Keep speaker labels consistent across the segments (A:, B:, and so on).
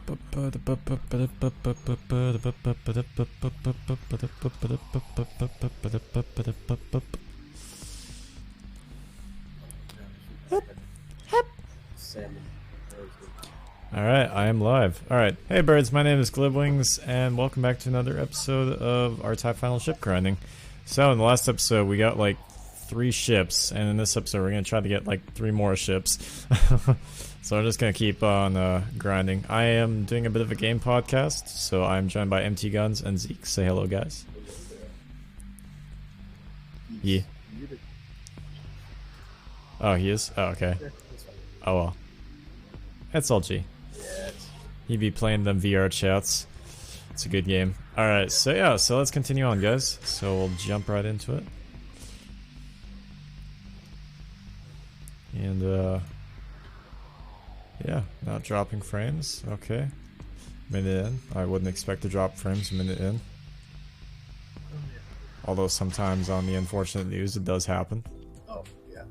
A: Alright, I am live. Alright, hey birds, my name is GlibWings, and welcome back to another episode of our Type Final Ship Grinding. So, in the last episode, we got like 3 ships, and in this episode, we're gonna try to get like 3 more ships. So, I'm just gonna keep on grinding. I am doing a bit of a game podcast, so I'm joined by MT Guns and Zeke. Say hello, guys. Yeah. Oh, he is? Oh, okay. Oh, well. That's all G. He'd be playing them VR chats. It's a good game. Alright, so yeah, so let's continue on, guys. So we'll jump right into it. And, yeah, not dropping frames. Okay. Minute in. I wouldn't expect to drop frames a minute in. Although sometimes on the unfortunate news it does happen.
B: Oh, yeah.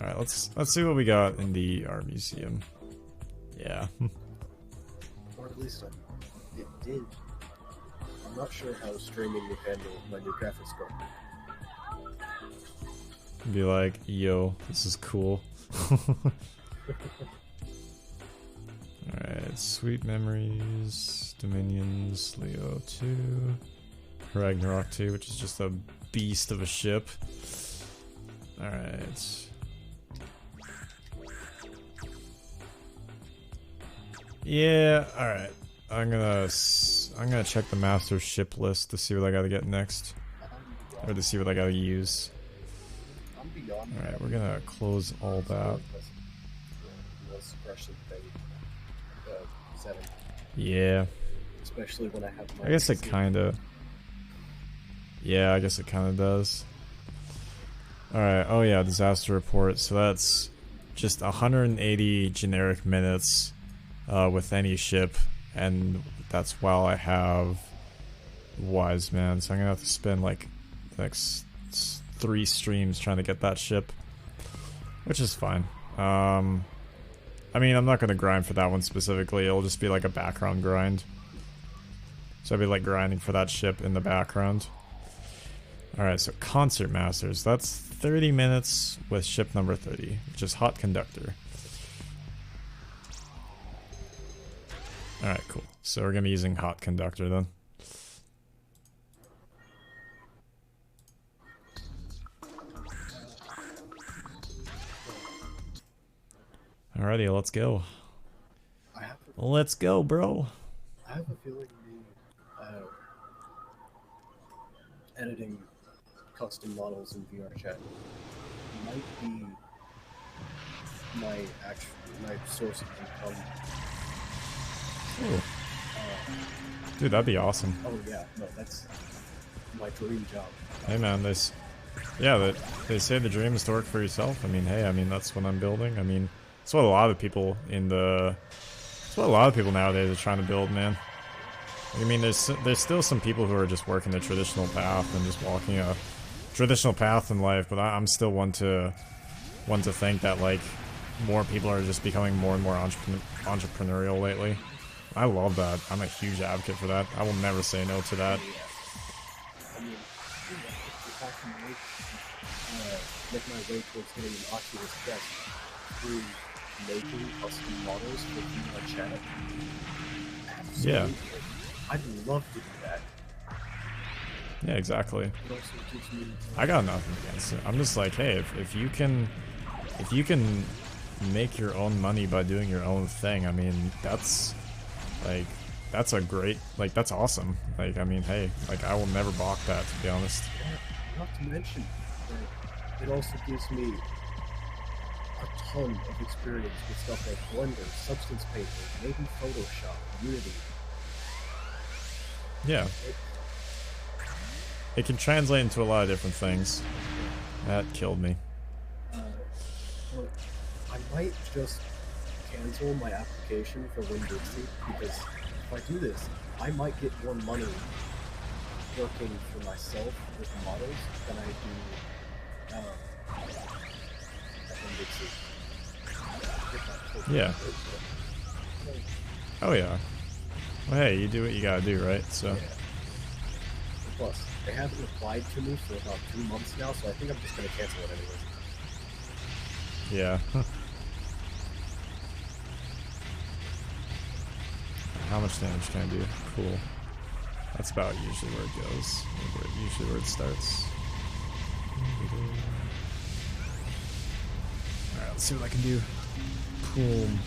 A: Alright, let's see what we got in the art museum. Yeah.
B: Or at least it did. I'm not sure how streaming would handle my new graphics card.
A: Be like, yo, this is cool. Alright, Sweet Memories, Dominions, Leo 2, Ragnarok 2, which is just a beast of a ship. Alright. Yeah, alright. I'm gonna check the master ship list to see what I gotta get next. Or to see what I gotta use. Alright, we're gonna close all that. Yeah.
B: Especially when I have my
A: I guess it kinda... Yeah, I guess it kinda does. Alright, oh yeah, disaster report. So that's just 180 generic minutes with any ship, and that's while I have Wise Man, so I'm gonna have to spend like the next 3 streams trying to get that ship, which is fine. I mean, I'm not gonna grind for that one specifically, it'll just be like a background grind. So I'll be like grinding for that ship in the background. Alright, so Concert Masters, that's 30 minutes with ship number 30, which is Hot Conductor. Alright, cool. So we're gonna be using Hot Conductor then. Alrighty, let's go. Let's go, bro.
B: I have a feeling the editing custom models in VR chat might be my source of income.
A: Ooh. Dude, that'd be awesome.
B: Oh yeah, no, that's my dream job.
A: Hey man, they say the dream is to work for yourself. I mean, hey, I mean that's what I'm building. I mean, it's what a lot of people nowadays are trying to build, man. I mean, there's still some people who are just working the traditional path and just walking a traditional path in life, but I'm still one to think that like more people are just becoming more and more entrepreneurial lately. I love that. I'm a huge advocate for that. I will never say no to that.
B: I mean, if I can make my way towards getting an Oculus Quest through making custom models for VR chat, absolutely.
A: Yeah.
B: I'd love to do that.
A: Yeah, exactly.
B: It also gives me
A: I got nothing against it. I'm just like, hey, if you can make your own money by doing your own thing, I mean, that's a great, like, that's awesome. Like, I mean, hey, like, I will never balk that, to be honest.
B: Not to mention that it also gives me a ton of experience with stuff like Blender, Substance Painter, maybe Photoshop, Unity.
A: Yeah. It can translate into a lot of different things. That killed me.
B: Well, I might just cancel my application for Windows 8 because if I do this, I might get more money working for myself with models than I do at Windows 8.
A: Yeah. Oh yeah. Well, hey, you do what you gotta do, right? So.
B: Yeah. Plus, they haven't replied to me for about 2 months now, so I think I'm just gonna cancel it anyways.
A: Yeah. How much damage can I do? Cool. That's about usually where it goes. Usually where it starts. Alright, let's see what I can do. Boom.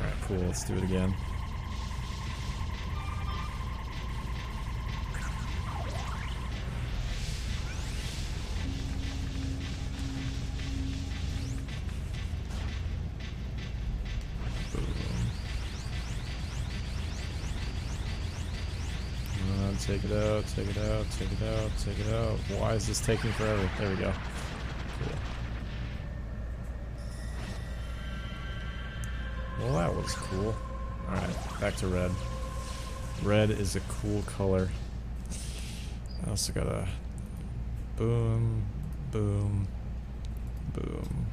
A: Alright, cool. Let's do it again. Take it out, take it out, take it out, take it out. Why is this taking forever? There we go. Cool. Well, that was cool. Alright, back to red. Red is a cool color. I also gotta boom, boom, boom.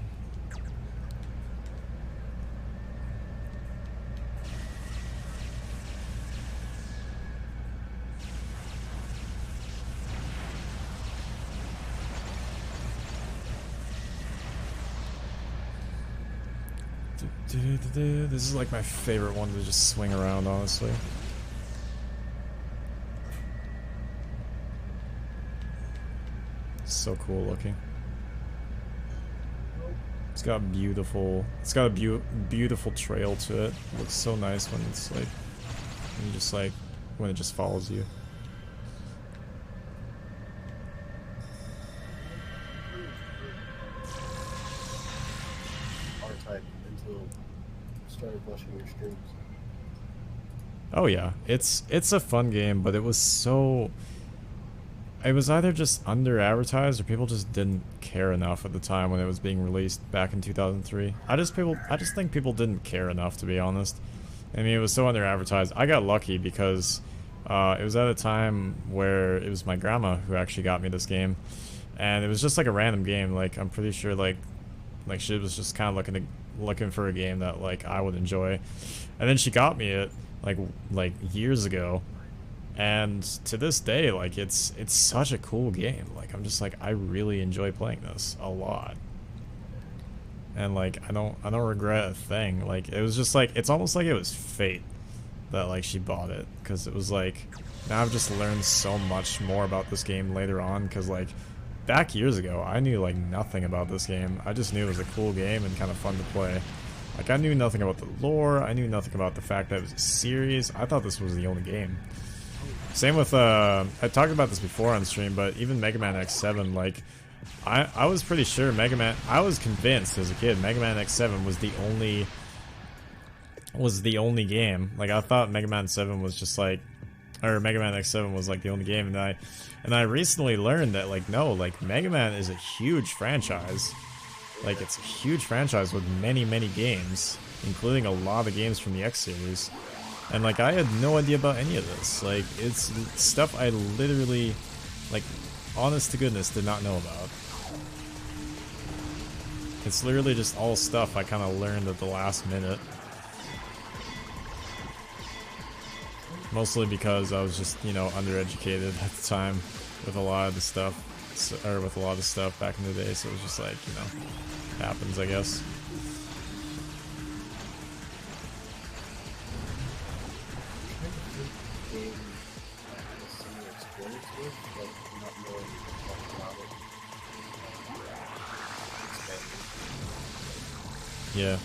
A: This is like my favorite one to just swing around, honestly. So cool looking. It's got a beautiful trail to it. It looks so nice when it's like, when it just follows you.
B: R-Type until you started watching your streams.
A: Oh yeah, it's a fun game, but it was either just under advertised or people just didn't care enough at the time when it was being released back in 2003. I just think people didn't care enough, to be honest. I mean, it was so under advertised. I got lucky because it was at a time where it was my grandma who actually got me this game, and it was just like a random game. Like, I'm pretty sure like she was just kind of looking for a game that like I would enjoy, and then she got me it like years ago, and to this day, like it's such a cool game. Like, I'm just like, I really enjoy playing this a lot, and like I don't regret a thing. Like, it was just like, it's almost like it was fate that like she bought it, because it was like, now I've just learned so much more about this game later on, because like back years ago I knew like nothing about this game. I just knew it was a cool game and kind of fun to play. Like, I knew nothing about the lore, I knew nothing about the fact that it was a series. I thought this was the only game. Same with I talked about this before on stream, but even Mega Man X7, like I was pretty sure I was convinced as a kid Mega Man X7 was the only game. Like, I thought Mega Man 7 was just like, or Mega Man X7 was like the only game, and I recently learned that like, no, like Mega Man is a huge franchise. Like, it's a huge franchise with many games, including a lot of games from the X series. And like, I had no idea about any of this. Like, it's stuff I literally, like, honest to goodness, did not know about. It's literally just all stuff I kind of learned at the last minute. Mostly because I was just, you know, undereducated at the time with a lot of the stuff, with a lot of stuff back in the day, so it was just like, you know, happens, I guess. Yeah.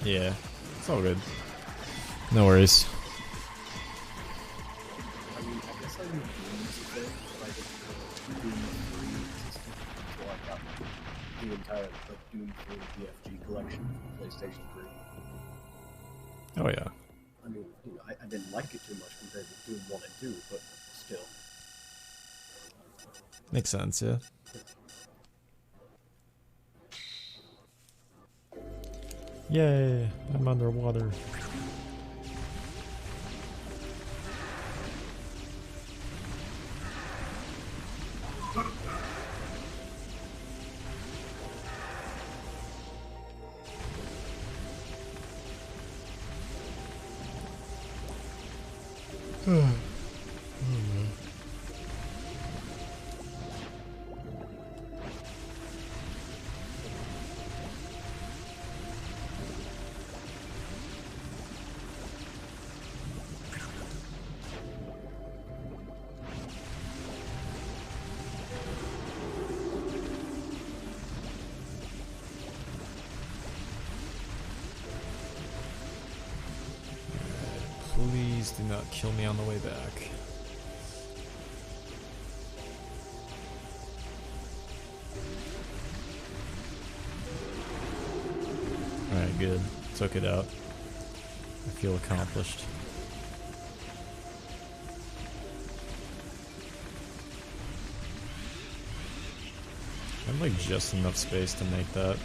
A: Yeah, it's all good. No worries.
B: I mean, I guess I knew Doom's a thing, but I didn't know Doom 3 existed until I got the entire Doom 3 BFG collection for PlayStation 3.
A: Oh yeah.
B: I mean, you know, I didn't like it too much compared to Doom 1 and 2, but still.
A: Makes sense, yeah. Yay, I'm underwater. Please do not kill me on the way back. Alright, good. Took it out. I feel accomplished. I have like just enough space to make that.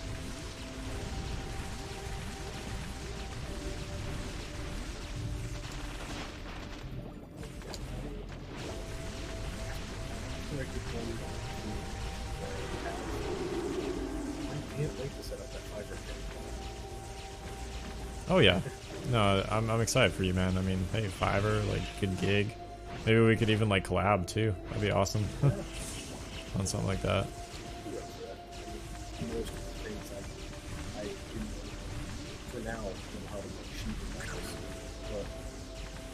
A: Oh yeah, no, I'm excited for you, man. I mean, hey, Fiverr, like, good gig. Maybe we could even like collab too. That'd be awesome. On something like that.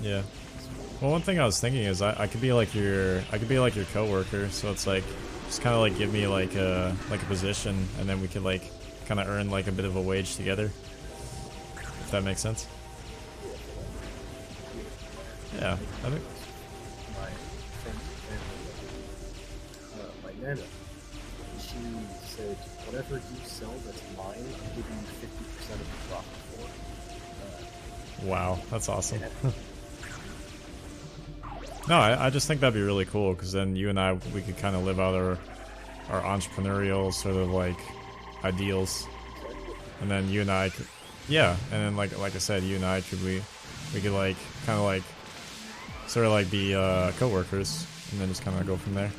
A: Yeah. Well, one thing I was thinking is I could be like your coworker. So it's like just kind of like give me like a position, and then we could like kind of earn like a bit of a wage together. If that makes sense. Yeah, I think.
B: My friend's family, my nana, she said, whatever you sell that's mine, I'm giving you 50% of the profit for.
A: Wow, that's awesome. No, I just think that'd be really cool, because then you and I, we could kind of live out our entrepreneurial sort of like ideals, and then you and I could, yeah, and then like I said, you and I could we could like kind of like sort of like be co-workers, and then just kind of go from there.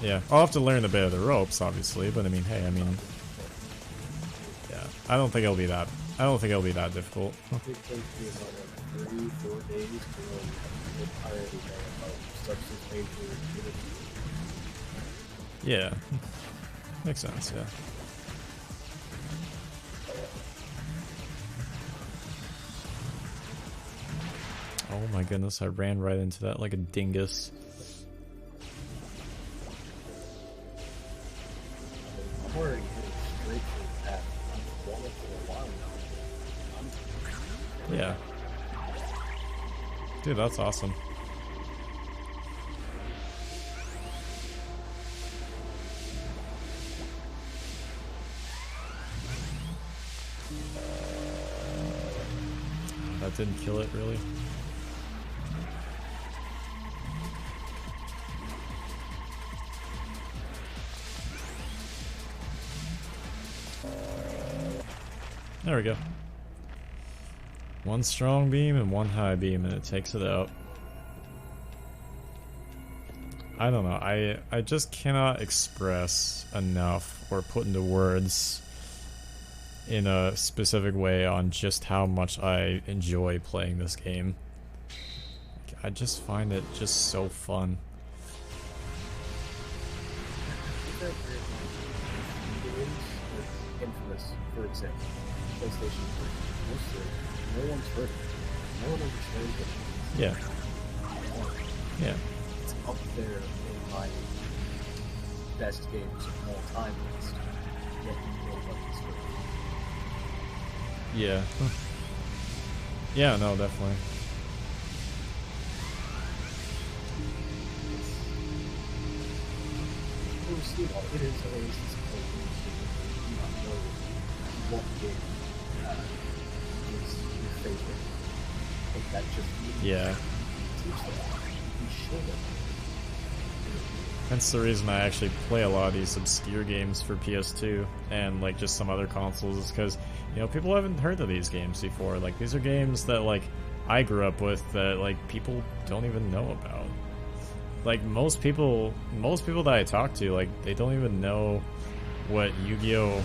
A: Yeah, I'll have to learn a bit of the ropes, obviously, but I mean, hey, I mean, yeah, I don't think it'll be that difficult.
B: It takes me about like 3-4 days to learn entirely about substance major activity.
A: Yeah, makes sense. Yeah. Oh my goodness, I ran right into that like a dingus.
B: I'm already heading straight for the path. I've wanted for a while now.
A: Yeah. Dude, that's awesome. That didn't kill it, really. There we go. One strong beam and one high beam, and it takes it out. I don't know, I just cannot express enough or put into words in a specific way on just how much I enjoy playing this game. Like, I just find it just so fun.
B: Infamous, for example, PlayStation 3. Mostly, no one's heard of it. No one understands it.
A: Yeah. Yeah.
B: It's up there in my best games of all time list. Yet nobody's heard of it.
A: Yeah. Yeah, no, definitely.
B: It is always disappointing to not know what game is your favorite. Like that just
A: Yeah.
B: teach them. You show them.
A: That's the reason I actually play a lot of these obscure games for PS2 and like just some other consoles, is because, you know, people haven't heard of these games before. Like, these are games that like I grew up with that like people don't even know about. Like most people that I talk to, like, they don't even know what Yu-Gi-Oh!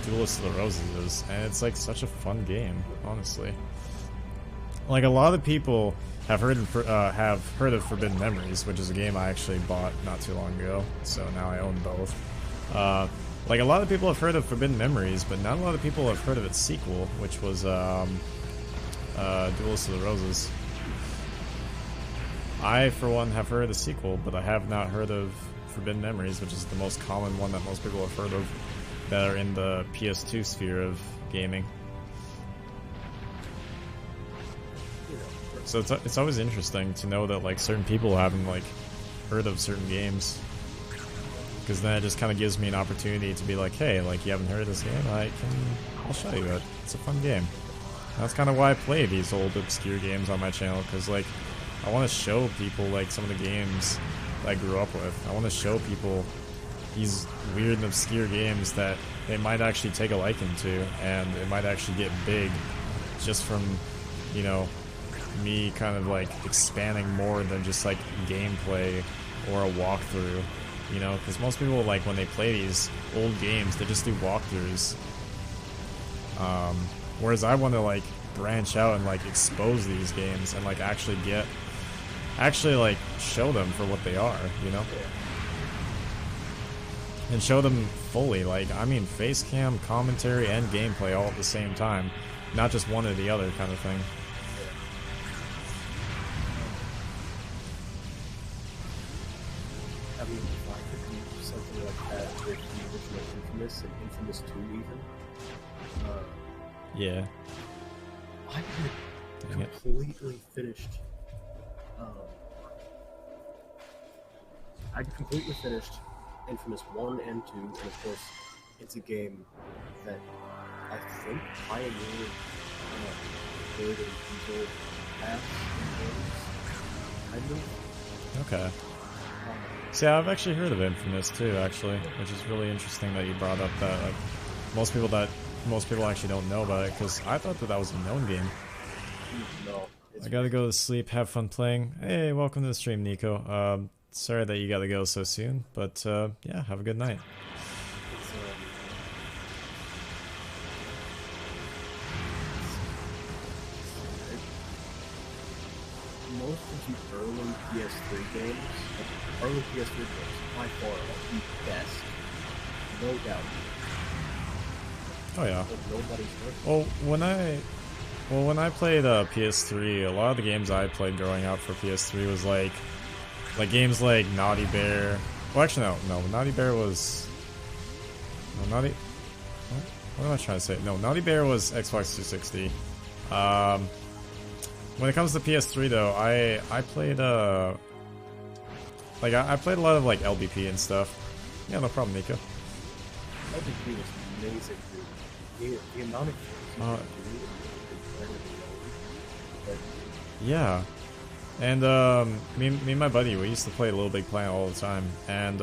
A: Duelist of the Roses is, and it's like such a fun game, honestly. like a lot of people have heard of Forbidden Memories, which is a game I actually bought not too long ago, so now I own both. Like a lot of people have heard of Forbidden Memories, but not a lot of people have heard of its sequel, which was Duelist of the Roses. I, for one, have heard of the sequel, but I have not heard of Forbidden Memories, which is the most common one that most people have heard of that are in the PS2 sphere of gaming. So it's always interesting to know that like certain people haven't like heard of certain games, because then it just kind of gives me an opportunity to be like, hey, like you haven't heard of this game, I'll show you it. It's a fun game. And that's kind of why I play these old obscure games on my channel, because like I want to show people like some of the games that I grew up with. I want to show people these weird and obscure games that they might actually take a liking to, and it might actually get big just from, you know, me kind of like expanding more than just like gameplay or a walkthrough, you know, because most people like when they play these old games they just do walkthroughs, whereas I want to like branch out and like expose these games and like actually like show them for what they are, you know, and show them fully, like I mean face cam, commentary, and gameplay all at the same time, not just one or the other kind of thing.
B: I mean, if I could do something like that with the original Infamous and Infamous 2 even,
A: Yeah.
B: I had completely finished, Infamous 1 and 2, and of course, it's a game that I think pioneered the third and evil paths in games, kind of.
A: Okay. See, I've actually heard of Infamous too, actually, which is really interesting that you brought up that. Like, most people actually don't know about it, because I thought that was a known game.
B: No.
A: I gotta go to sleep. Have fun playing. Hey, welcome to the stream, Nico. Sorry that you gotta go so soon, but yeah, have a good night.
B: Most of the early PS3 games, by far, are the best, no doubt.
A: Oh yeah.
B: But nobody's heard.
A: Well, when I played PS3, a lot of the games I played growing up for PS3 was like games like Naughty Bear. Well, actually, no, Naughty Bear was. No, what am I trying to say? No, Naughty Bear was Xbox 360. When it comes to PS3 though, I played I played a lot of like LBP and stuff. Yeah, no problem, Nico.
B: LBP was amazing, dude. The amount of
A: yeah. And me and my buddy, we used to play Little Big Planet all the time. And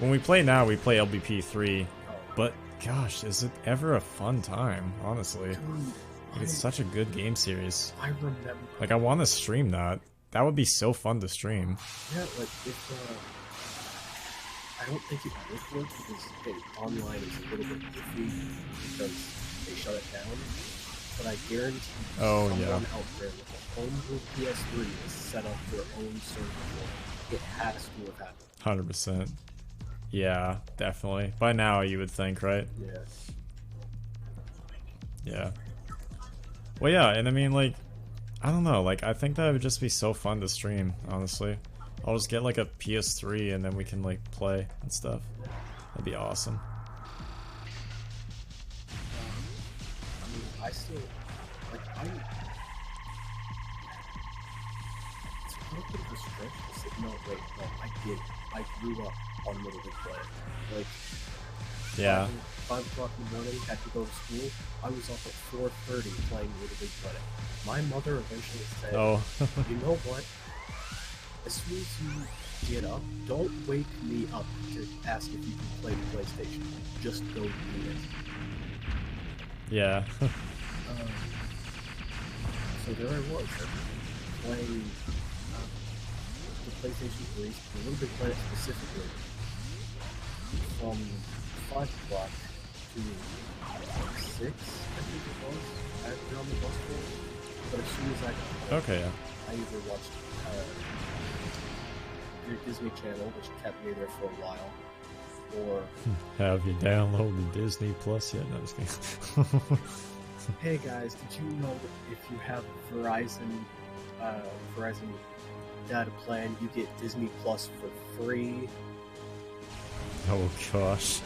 A: when we play now, we play LBP 3. But gosh, is it ever a fun time? Honestly, like, it's such a good game series.
B: I remember.
A: Like, I want to stream that. That would be so fun to stream.
B: Yeah, like if I don't think it would work because online is a little bit iffy because they shut it down. But I guarantee someone out there with a homebrew PS3 has set up their own server. It has to have happened.
A: 100%. Yeah, definitely. By now, you would think, right?
B: Yeah.
A: Yeah. Well, yeah, and I mean, like, I don't know, like, I think that would just be so fun to stream, honestly. I'll just get, like, a PS3 and then we can, like, play and stuff. That'd be awesome.
B: I mean, I still, like, it's a little bit of a stretch to say, no, wait, no, I grew up on Little Big Planet. Like,
A: yeah.
B: 5 o'clock in the morning, had to go to school, I was up at 4:30 playing Little Big Planet. My mother eventually said, you know what? As soon as you get up, don't wake me up to ask if you can play the PlayStation. Just go do it.
A: Yeah.
B: So there I was, playing the PlayStation 3, the Little Big Planet specifically, from 5 o'clock to 6, I think it was, at on the bus tour. But as soon as I got home,
A: Okay, yeah.
B: I either watched your Disney Channel, which kept me there for a while, or
A: Have you downloaded Disney Plus yet? No, just kidding.
B: hey guys, did you know that if you have Verizon data plan, you get Disney Plus for free?
A: Oh gosh.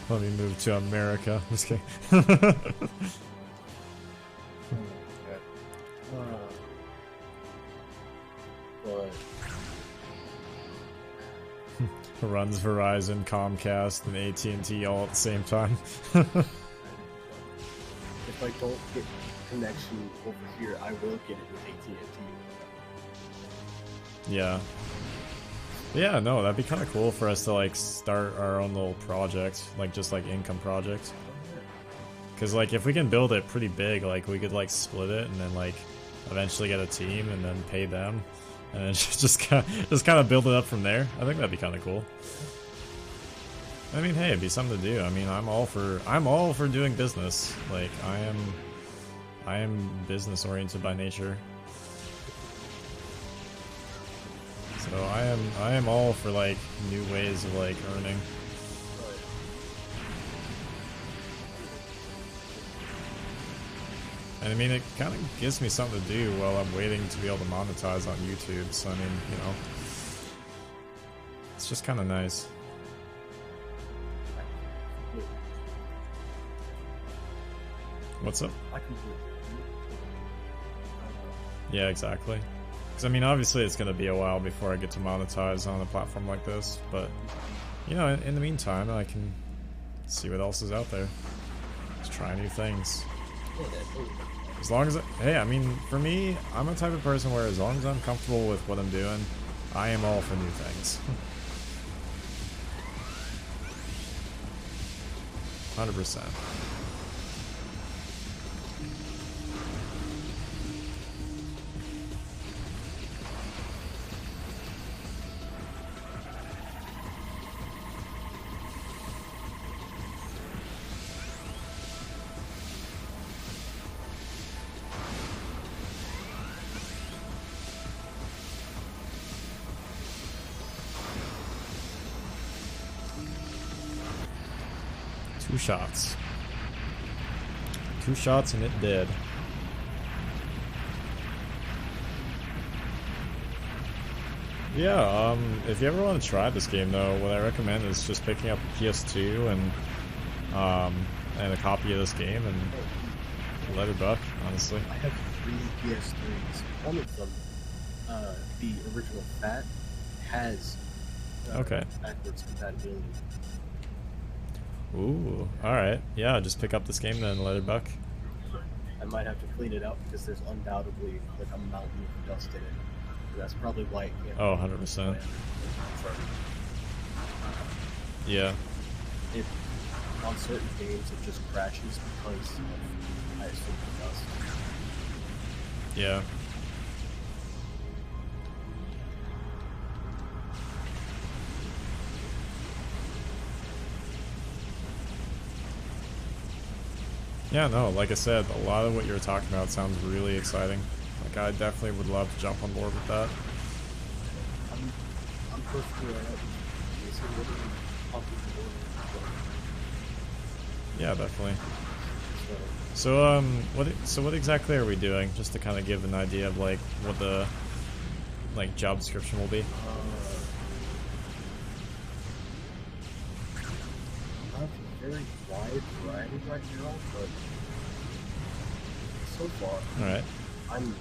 A: Let me move to America. Just kidding.
B: But
A: Runs Verizon, Comcast, and AT&T all at the same time.
B: if I don't get connection over here, I will get it with AT&T.
A: Yeah. Yeah, no, that'd be kind of cool for us to like start our own little project, like just like income project. Cause like if we can build it pretty big, like we could like split it and then like eventually get a team and then pay them, and then just kind of build it up from there. I think that'd be kind of cool. I mean, hey, it'd be something to do. I mean, I'm all for doing business. Like I am business oriented by nature. So I am all for like new ways of like earning. And I mean, it kind of gives me something to do while I'm waiting to be able to monetize on YouTube. So I mean, you know, it's just kind of nice. What's up? Yeah, exactly. Because I mean, obviously it's going to be a while before I get to monetize on a platform like this, but you know, in the meantime, I can see what else is out there. Just try new things. As long as, hey, I mean, for me, I'm a type of person where as long as I'm comfortable with what I'm doing, I am all for new things. 100%. Two shots. Two shots and it dead. Yeah, if you ever want to try this game though, what I recommend is just picking up a PS2 and a copy of this game and let it buck, honestly.
B: I have 3 PS3s. One of them, the original Fat, has
A: Okay.
B: backwards compatibility.
A: Ooh, alright. Yeah, just pick up this game then and let it buck.
B: I might have to clean it out because there's undoubtedly like a mountain of dust in it. That's probably why it can't.
A: Oh, 100%. Yeah.
B: It, on certain games, it just crashes because of, I assume, the dust.
A: Yeah. Yeah, no, like I said, a lot of what you were talking about sounds really exciting. Like, I definitely would love to jump on board with that.
B: I'm perfectly alright.
A: Yeah, definitely. So, what exactly are we doing? Just to kind of give an idea of, like, what the, like, job description will be?
B: Not a very wide variety right now, but so far,
A: Alright.
B: I'm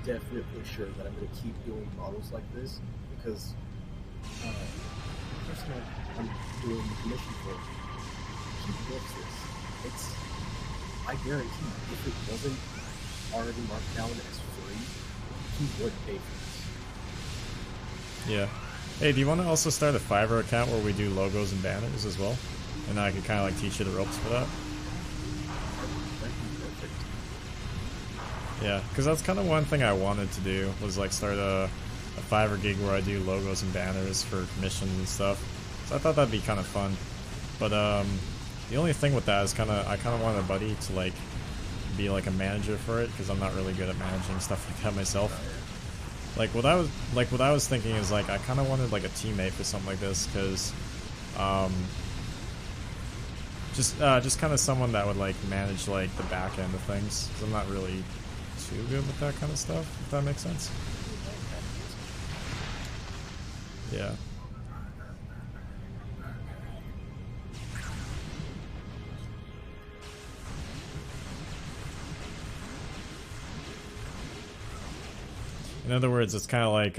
B: definitely sure that I'm going to keep doing models like this because the person I'm doing the commission for, he loves this. I guarantee if it wasn't already marked down as free, he would pay for this.
A: Yeah. Hey, do you want to also start a Fiverr account where we do logos and banners as well? And I could kind of like teach you the ropes for that.
B: That'd be perfect.
A: Yeah, because that's kind of one thing I wanted to do, was like start a Fiverr gig where I do logos and banners for commissions and stuff. So I thought that'd be kind of fun. But the only thing with that is I kind of want a buddy to like be like a manager for it because I'm not really good at managing stuff like that myself. Like what I was thinking is like I kind of wanted like a teammate for something like this because just kind of someone that would like manage like the back end of things because I'm not really too good with that kind of stuff, if that makes sense. Yeah. In other words, it's kind of like,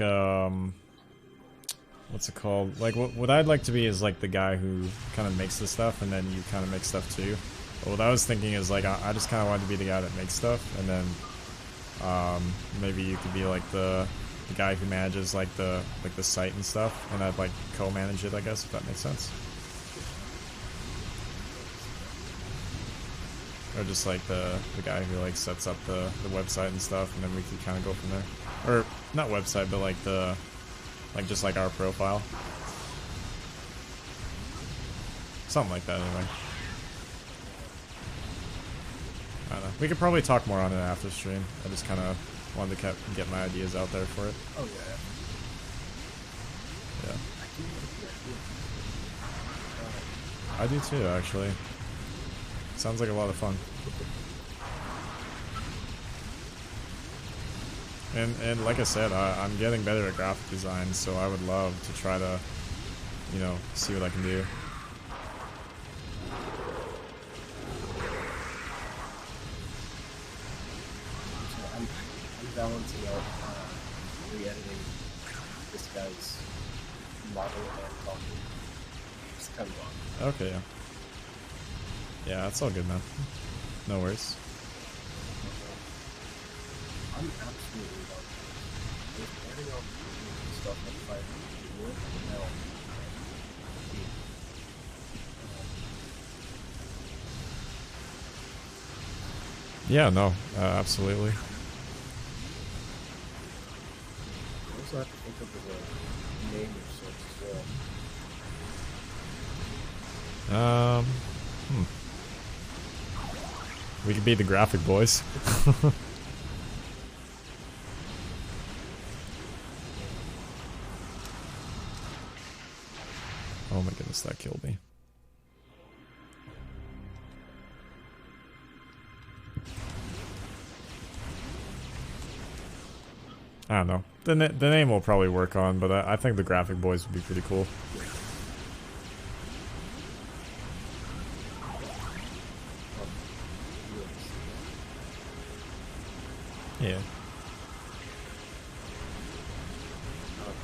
A: what's it called? Like, what I'd like to be is like the guy who kind of makes the stuff, and then you kind of make stuff too. But what I was thinking is like, I just kind of wanted to be the guy that makes stuff, and then maybe you could be like the guy who manages like the site and stuff, and I'd like co-manage it, I guess, if that makes sense. Or just like the guy who like sets up the website and stuff, and then we could kind of go from there. Or not website, but like just like our profile, something like that. Anyway, I don't know. We could probably talk more on it after stream. I just kind of wanted to get my ideas out there for it.
B: Oh yeah.
A: Yeah. I do too, actually. Sounds like a lot of fun. And like I said, I'm getting better at graphic design, so I would love to try to, you know, see what I can do.
B: So I'm balancing out re-editing this guy's model and talking. It's kind of fun.
A: Okay, yeah. Yeah, that's all good, man. No worries.
B: I'm absolutely loving it. Just adding up stuff like 5 wood now.
A: Yeah, no, absolutely.
B: I also have to think of the name of sorts as well.
A: We could be the graphic boys. Oh my goodness, that killed me. I don't know. The name will probably work on, but I think the graphic boys would be pretty cool. Yeah.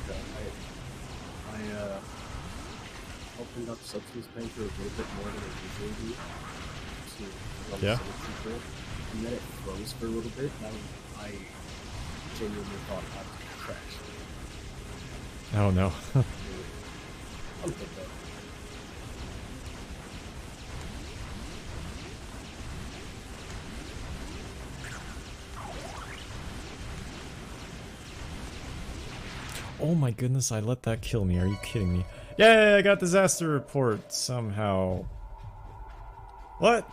B: Okay, I opened up Substance Painter a little bit more than I usually do to run
A: Yeah.
B: some control, and then it froze for a little bit, and I genuinely thought I was trash.
A: Oh no.
B: I'm good though.
A: Oh my goodness, I let that kill me. Are you kidding me? Yay, I got disaster report somehow. What?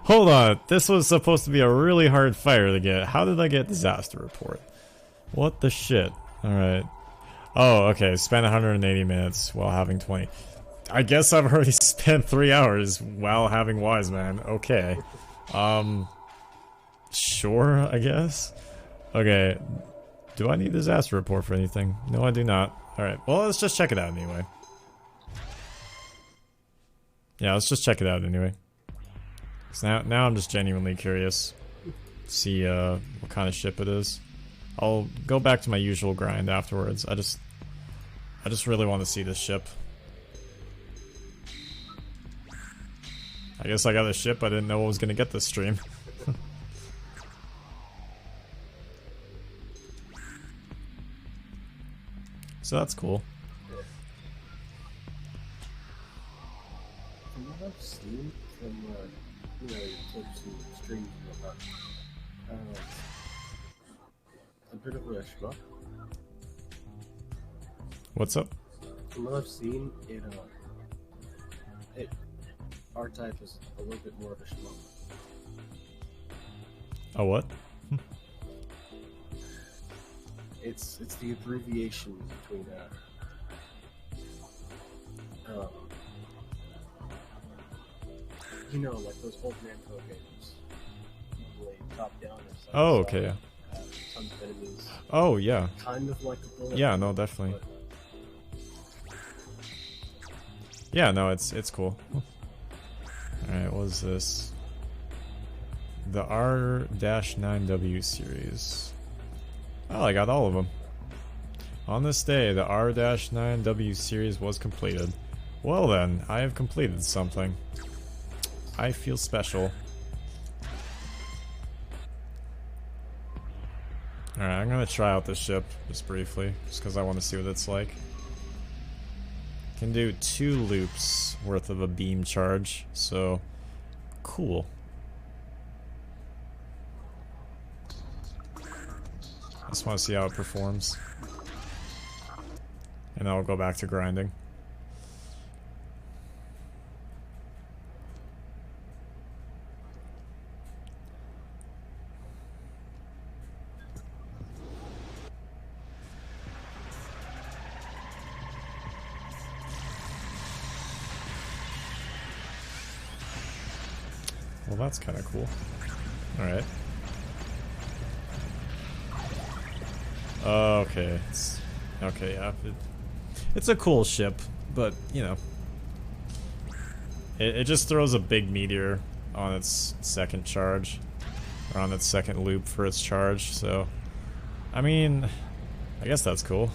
A: Hold on. This was supposed to be a really hard fire to get. How did I get disaster report? What the shit? Alright. Oh, okay. Spent 180 minutes while having 20. I guess I've already spent 3 hours while having Wise Man. Okay. Sure, I guess. Okay. Do I need disaster report for anything? No, I do not. Alright, well, let's just check it out anyway. Yeah, let's just check it out anyway. So now I'm just genuinely curious. See what kind of ship it is. I'll go back to my usual grind afterwards. I just really want to see this ship. I guess I got a ship I didn't know I was gonna get this stream. So that's cool.
B: From what I've seen from you know, your clips and streams and whatnot, a bit of a schmuck.
A: What's up?
B: From what I've seen, R-Type is a little bit more of a schmuck.
A: Oh, what?
B: It's the abbreviation between you know, like those old Namco games. Usually top down or something.
A: Oh, okay, yeah.
B: Tons of enemies.
A: Oh, yeah.
B: Kind of like a bullet.
A: Yeah, no, definitely. Yeah, no, it's cool. Alright, what is this? The R-9W series. Oh, I got all of them. On this day, the R-9W series was completed. Well then, I have completed something. I feel special. Alright, I'm gonna try out this ship, just briefly, just because I want to see what it's like. Can do 2 loops worth of a beam charge, so cool. I just want to see how it performs. And then I'll go back to grinding. Well, that's kind of cool. Alright. Okay. Okay, yeah. It's a cool ship, but, you know. It just throws a big meteor on its second charge. Or on its second loop for its charge, so... I mean... I guess that's cool.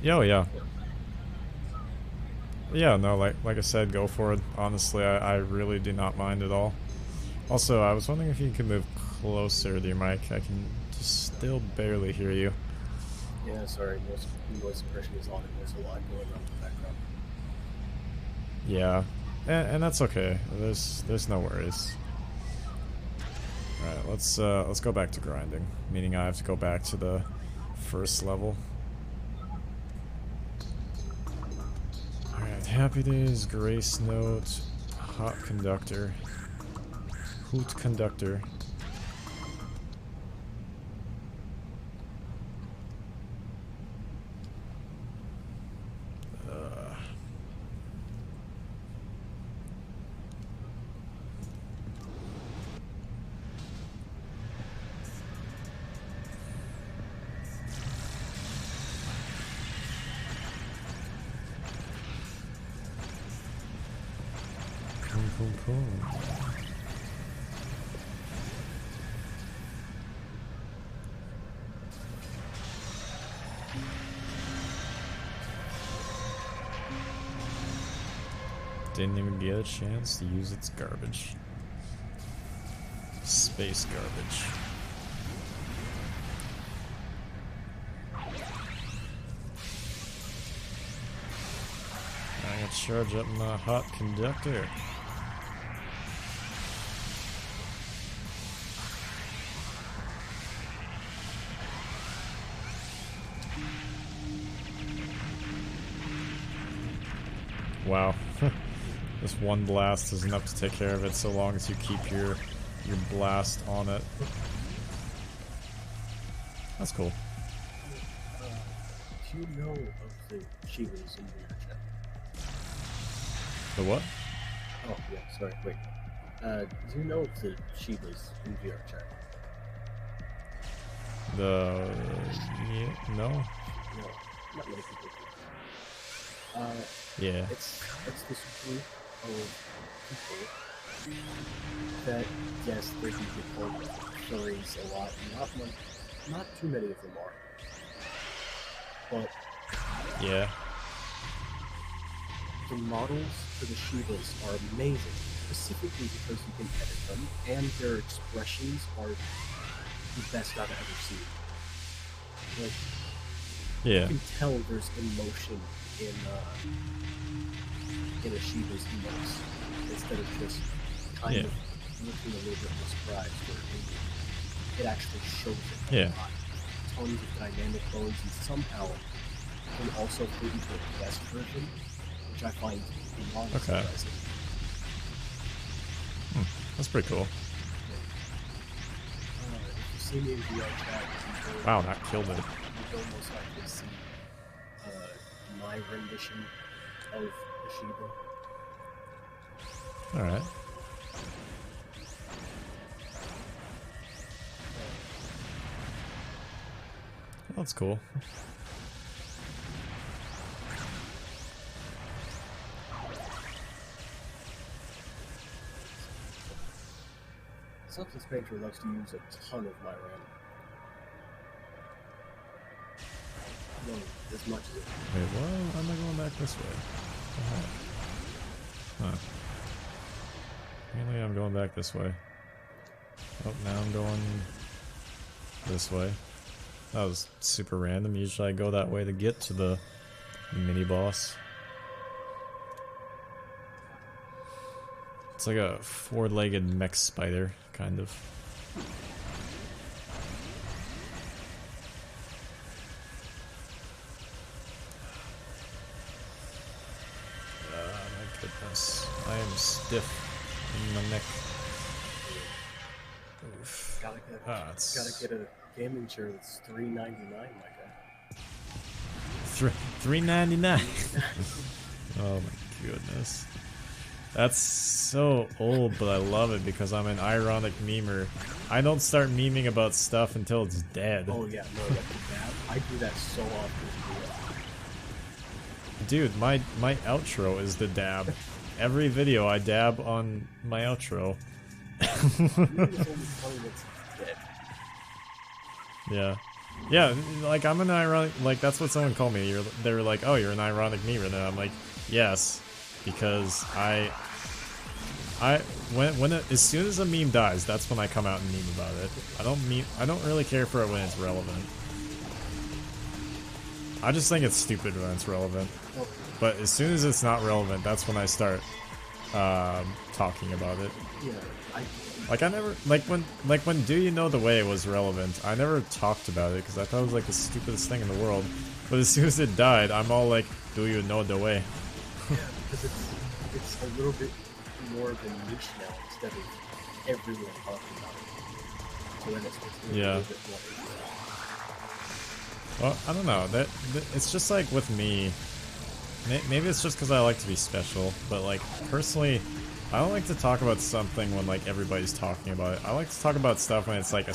A: Oh, yeah. Yeah, no, like I said, go for it. Honestly, I really do not mind at all. Also, I was wondering if you could move closer to your mic. I can just still barely hear you.
B: Yeah, sorry, voice suppression is on and there's a lot going on in the background.
A: Yeah, and that's okay. There's no worries. Alright, let's go back to grinding. Meaning I have to go back to the first level. Alright, Happy Days, Grace Note, Hot Conductor, Hoot Conductor. Didn't even get a chance to use its garbage. Space garbage. I'm gonna charge up my hot conductor. Wow. This one blast is enough to take care of it so long as you keep your blast on it. That's cool.
B: Do you know of the Shivas in your chat?
A: The what?
B: Oh, yeah, sorry, wait. Do you know of the Shivas in VR chat?
A: The... Yeah, no?
B: No, not many people do.
A: Yeah.
B: It's this group of people that, yes, they do get called furries a lot. Not too many of them are. But
A: yeah,
B: the models for the Shivas are amazing, specifically because you can edit them, and their expressions are the best I've ever seen. Like,
A: Yeah.
B: you can tell there's emotion in Ashiba's emotes instead of just kind
A: Yeah.
B: of looking a little bit surprised or angry. It actually shows it a
A: Yeah.
B: lot. Tons of dynamic modes, and somehow can also put into a best version, which I find beyond
A: Okay.
B: surprising.
A: That's pretty cool.
B: If you see me in VR chat,
A: Wow, that killed it.
B: you will most likely see my rendition of Ashiba.
A: Alright. That's cool.
B: Substance Painter loves to use a ton of my RAM. No, as much as it.
A: Wait, what? Why am I going back this way? Huh. Apparently I'm going back this way. Oh, now I'm going this way. That was super random. Usually I go that way to get to the mini boss. It's like a four-legged mech spider, kind of. My goodness. I am stiff in my neck. Oof.
B: Gotta get a gaming chair that's $3.99, my guy.
A: $3.99. Oh my goodness. That's so old, but I love it because I'm an ironic memer. I don't start memeing about stuff until it's dead.
B: Oh yeah, no, that's bad. I do that so often.
A: Dude, my outro is the dab. Every video I dab on my outro. Yeah. Yeah, like I'm an ironic, like that's what someone called me. They were like, "Oh, you're an ironic memer." And I'm like, "Yes." Because as soon as a meme dies, that's when I come out and meme about it. I don't really care for it when it's relevant. I just think it's stupid when it's relevant. But as soon as it's not relevant, that's when I start talking about it.
B: Yeah,
A: like I never when Do You Know the Way was relevant. I never talked about it because I thought it was like the stupidest thing in the world. But as soon as it died, I'm all like, "Do you know the way?"
B: Yeah, because it's a little bit more of a niche now instead of everyone talking about it. So then it's a little bit more.
A: Well, I don't know. It's just like with me. Maybe it's just because I like to be special, but like personally, I don't like to talk about something when like everybody's talking about it. I like to talk about stuff when it's like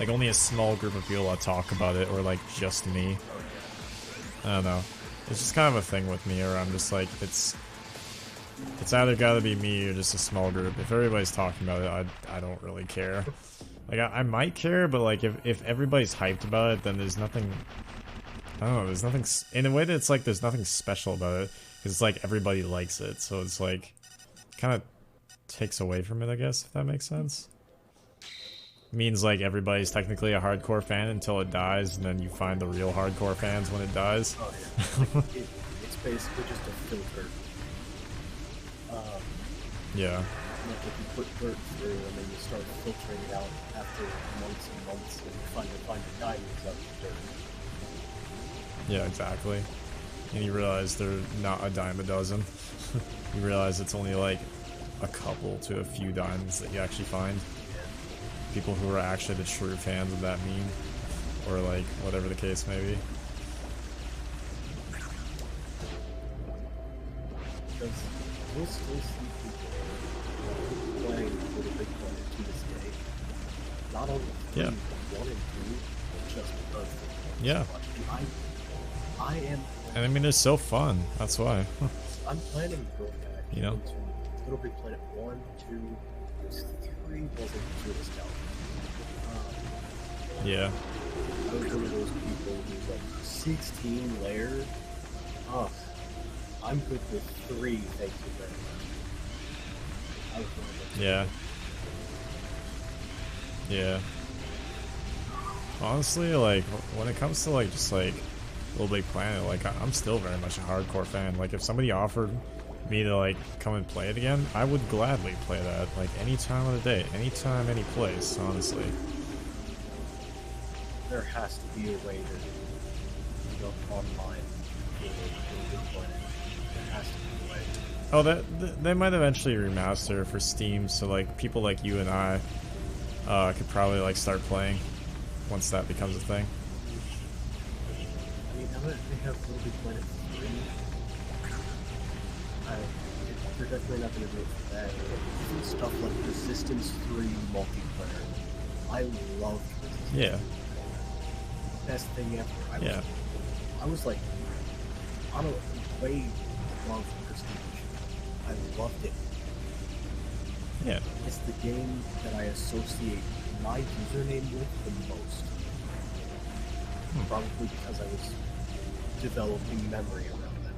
A: only a small group of people that talk about it, or like just me. I don't know. It's just kind of a thing with me, or I'm just like, it's either gotta be me or just a small group. If everybody's talking about it, I don't really care. Like, I might care, but like, if everybody's hyped about it, then there's nothing, I don't know, there's nothing, in a way that it's like, there's nothing special about it, because it's like, everybody likes it, so it's like, kind of takes away from it, I guess, if that makes sense. Means like everybody's technically a hardcore fan until it dies, and then you find the real hardcore fans when it dies.
B: Oh yeah, it's basically just a filter.
A: Yeah.
B: Like if you put dirt through and then you start filtering it out after months and months, and you find a diamond out of dirt.
A: Yeah, exactly. And you realize they're not a dime a dozen. You realize it's only like a couple to a few diamonds that you actually find. People who are actually the true fans of that meme, or like whatever the case may be.
B: Because we'll still see people playing Little Big Planet to this day. Not only
A: Yeah.
B: One and two, but just because they
A: Yeah.
B: so much. And I am.
A: And I mean, they're so fun. That's why.
B: I'm planning to go back
A: You know?
B: into Little Big Planet 1, 2, there's 3 wasn't too nostalgic.
A: Yeah.
B: I was one of those people who's like 16 layers. Oh, I'm good with 3, thank you very much. I was one of those.
A: Yeah. Yeah. Honestly, like, when it comes to, like, just, like, Little Big Planet, like, I'm still very much a hardcore fan. Like, if somebody offered me to, like, come and play it again, I would gladly play that, like, any time of the day, anytime, any place, honestly.
B: There has to be a way to go online game Little Big Planet. There has to be a way.
A: Oh, they might eventually remaster for Steam, so, like, people like you and I could probably, like, start playing once that becomes a thing.
B: I mean, now that they have Little Big Planet 3, they're definitely not going to do it for that. But stuff like Resistance 3 multiplayer. I loved Resistance.
A: Yeah.
B: Best thing ever.
A: Yeah.
B: I was like, on a way above Prestige. I loved it.
A: Yeah.
B: It's the game that I associate my username with the most. Probably because I was developing memory around that.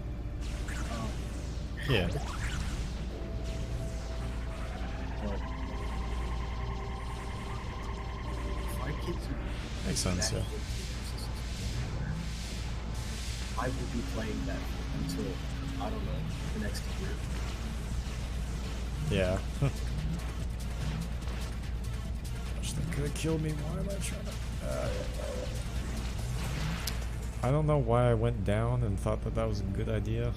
A: Yeah.
B: But if I get to
A: Makes sense, yeah.
B: I will be playing that until, I don't know, the next year.
A: Yeah. Gosh, that could have killed me. Why am I trying to... I don't know why I went down and thought that that was a good idea.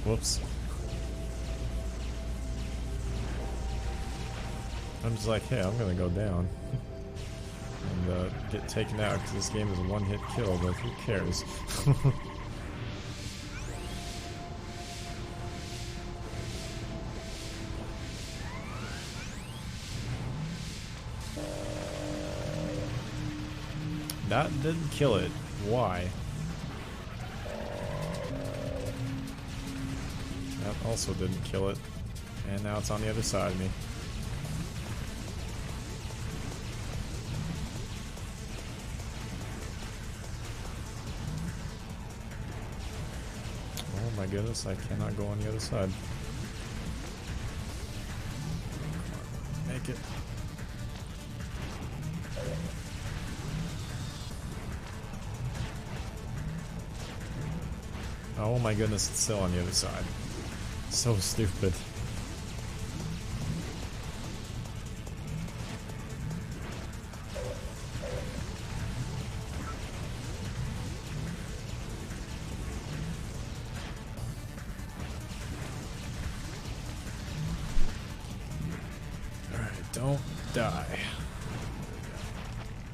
A: Whoops. I'm just like, hey, I'm gonna go down. And get taken out, because this game is a one-hit kill, but who cares? That didn't kill it. Why? That also didn't kill it. And now it's on the other side of me. Oh my goodness, I cannot go on the other side. Make it. Oh my goodness, it's still on the other side. So stupid. Alright, don't die.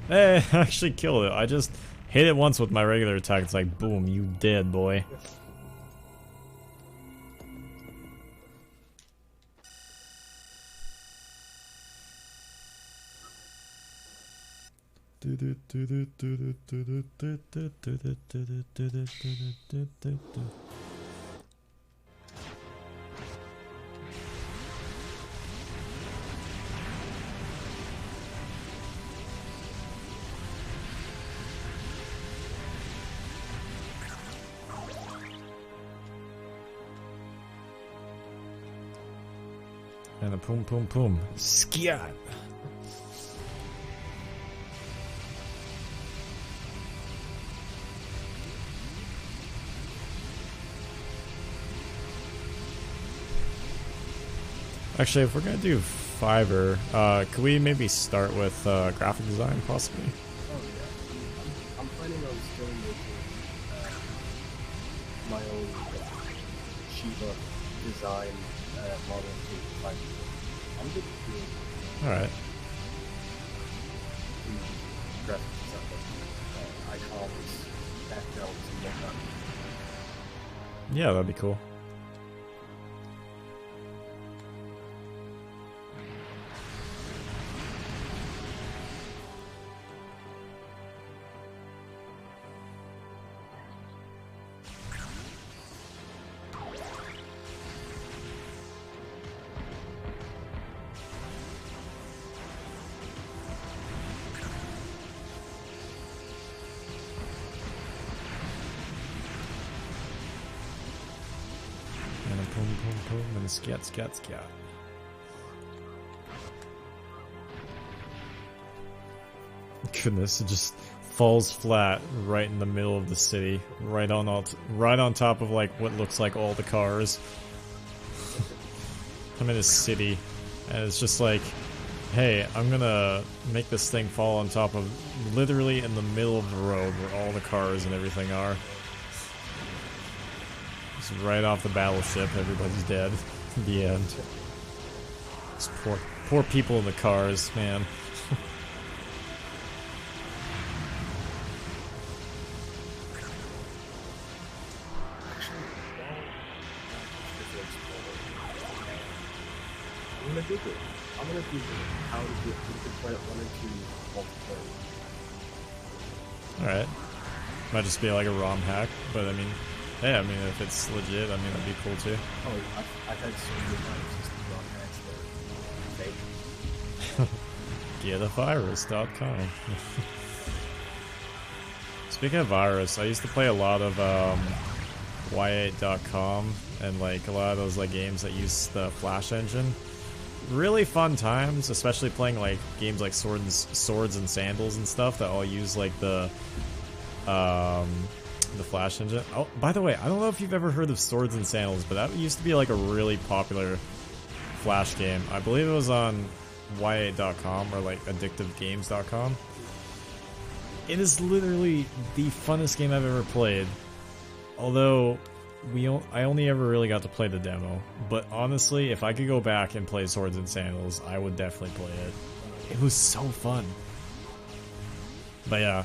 A: Hey, I actually killed it. I just hit it once with my regular attack. It's like, boom, you dead, boy. And a boom, boom, boom. Skiat! Actually, if we're gonna do Fiverr, could we maybe start with graphic design, possibly?
B: Oh yeah, I'm planning on still making my own Shiba design model for Fiverr. I'm good at doing
A: Alright.
B: graphic design, icons, backgrounds, and whatnot.
A: Yeah, that'd be cool. And a boom, boom, boom, and a scat, scat, scat. goodness, it just falls flat right in the middle of the city, right on top of like what looks like all the cars. I'm in a city, and it's just like, hey, I'm gonna make this thing fall on top of, literally in the middle of the road where all the cars and everything are. Just right off the battleship, everybody's dead. The end. These poor people in the cars, man.
B: I'm gonna Google how to get Little Planet 1 and 2 multiplayer.
A: Alright. Might just be like a ROM hack, but I mean, hey, I mean, if it's legit, I mean, that'd be cool too.
B: Oh, I've had so many times just ROM hacks that are fake.
A: Getavirus.com. Speaking of virus, I used to play a lot of y8.com and like a lot of those like games that use the Flash engine. Really fun times, especially playing like games like Swords and Sandals and stuff that all use like the Flash engine. Oh, by the way, I don't know if you've ever heard of Swords and Sandals, but that used to be like a really popular Flash game. I believe it was on y8.com or like addictivegames.com. It is literally the funnest game I've ever played. Although I only ever really got to play the demo, but honestly, if I could go back and play Swords and Sandals, I would definitely play it. It was so fun. But yeah,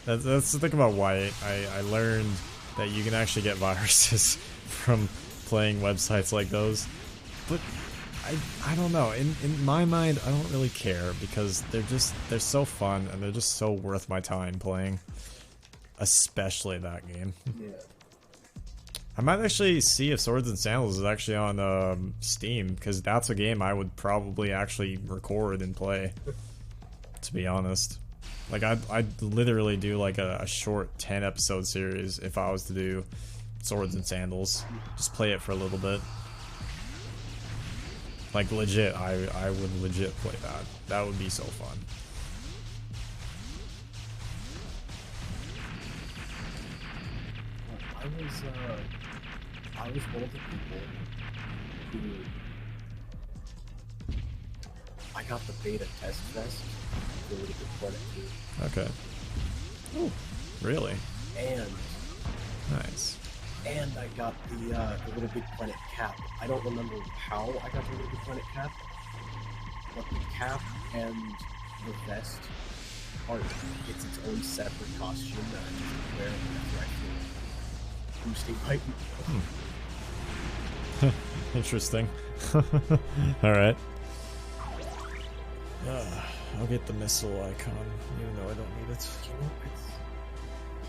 A: that's the thing about y8. I learned that you can actually get viruses from playing websites like those, but I don't know. In my mind, I don't really care because they're so fun and they're just so worth my time playing, especially that game.
B: Yeah.
A: I might actually see if Swords and Sandals is actually on Steam, because that's a game I would probably actually record and play, to be honest. Like, I'd literally do like a short 10-episode series if I was to do Swords and Sandals. Just play it for a little bit. Like, legit, I would legit play that. That would be so fun.
B: I was one of the people who I got the beta test vest for Little Big Planet 2.
A: Okay. Ooh, really?
B: And
A: nice.
B: And I got the Little Big Planet cap. I don't remember how I got the Little Big Planet cap, but the cap and the vest it's its own separate costume that I just wear whenever I feel boosting height.
A: Interesting. Alright. I'll get the missile icon, even though I don't need it.
B: You know, it's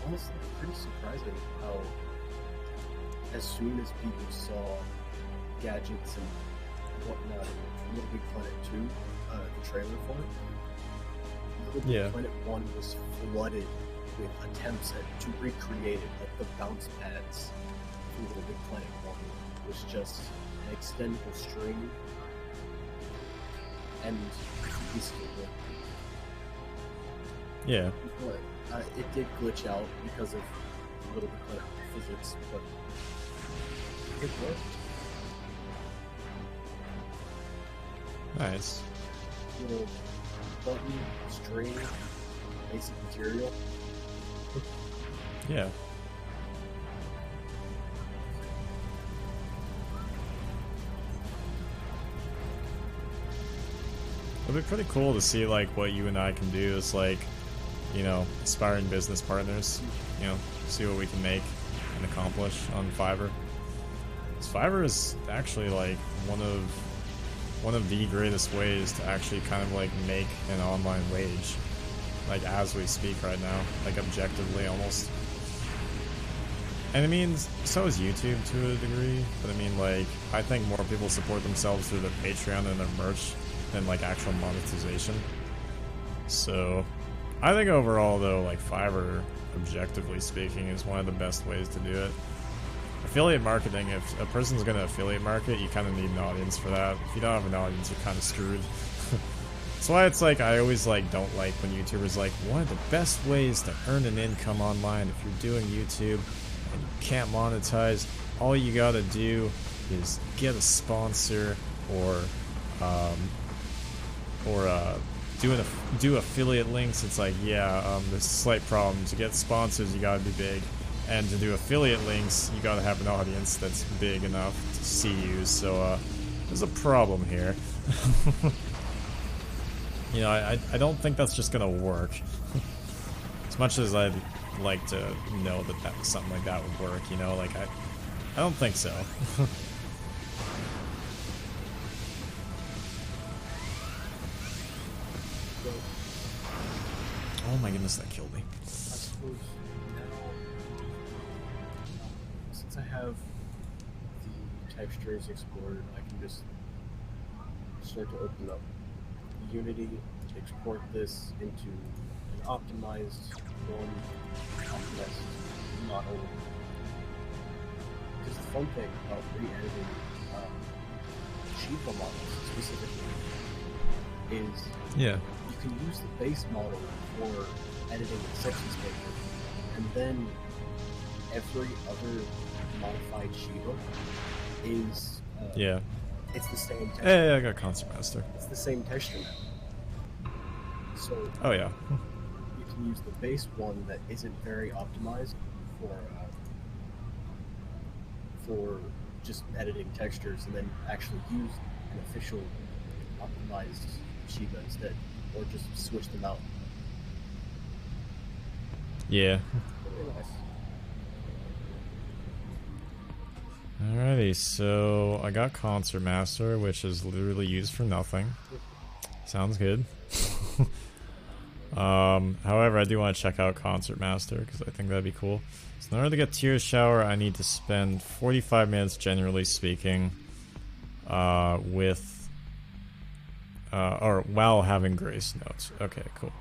B: honestly pretty surprising how, as soon as people saw gadgets and whatnot in Little Big Planet 2, the trailer for it, Little Big Planet 1 was flooded with attempts to recreate it, like the bounce pads from Little Big Planet 1 was just an extendable string and pieces of wood.
A: Yeah.
B: But it did glitch out because of Little Big Planet physics, but it worked.
A: Nice.
B: Little button, string, basic material.
A: Yeah. It'd be pretty cool to see like what you and I can do as like, you know, aspiring business partners. You know, see what we can make and accomplish on Fiverr. 'Cause Fiverr is actually like one of the greatest ways to actually kind of like make an online wage, like as we speak right now, like objectively almost. And I mean, so is YouTube to a degree, but I mean, like, I think more people support themselves through their Patreon and their merch than like actual monetization. So I think overall though, like Fiverr, objectively speaking, is one of the best ways to do it. Affiliate marketing, if a person's gonna affiliate market, you kind of need an audience for that. If you don't have an audience, you're kind of screwed. That's why it's like I always like don't like when YouTubers like one of the best ways to earn an income online if you're doing YouTube and you can't monetize, all you gotta do is get a sponsor or do affiliate links. It's like, yeah, there's a slight problem. To get sponsors, you gotta be big, and to do affiliate links, you gotta have an audience that's big enough to see you. So there's a problem here. You know, I don't think that's just gonna work. As much as I'd like to know that something like that would work, you know, like I don't think so. Oh my goodness, that killed me.
B: I suppose now, since I have the textures explored, I can just start to open up Unity, export this into an optimized model. Because the fun thing about re-editing Shiva models specifically is you can use the base model for editing the sections paper, and then every other modified Shiva is it's the same texture.
A: Hey, I got Concert Master.
B: It's the same texture now. So
A: oh yeah,
B: you can use the base one that isn't very optimized for just editing textures, and then actually use an official optimized Shiva instead, or just switch them out.
A: Yeah.
B: Really nice.
A: Alrighty, so I got Concert Master, which is literally used for nothing. Sounds good. However, I do want to check out Concert Master because I think that'd be cool. So in order to get Tears Shower, I need to spend 45 minutes, generally speaking, or while having Grace Notes. Okay, cool.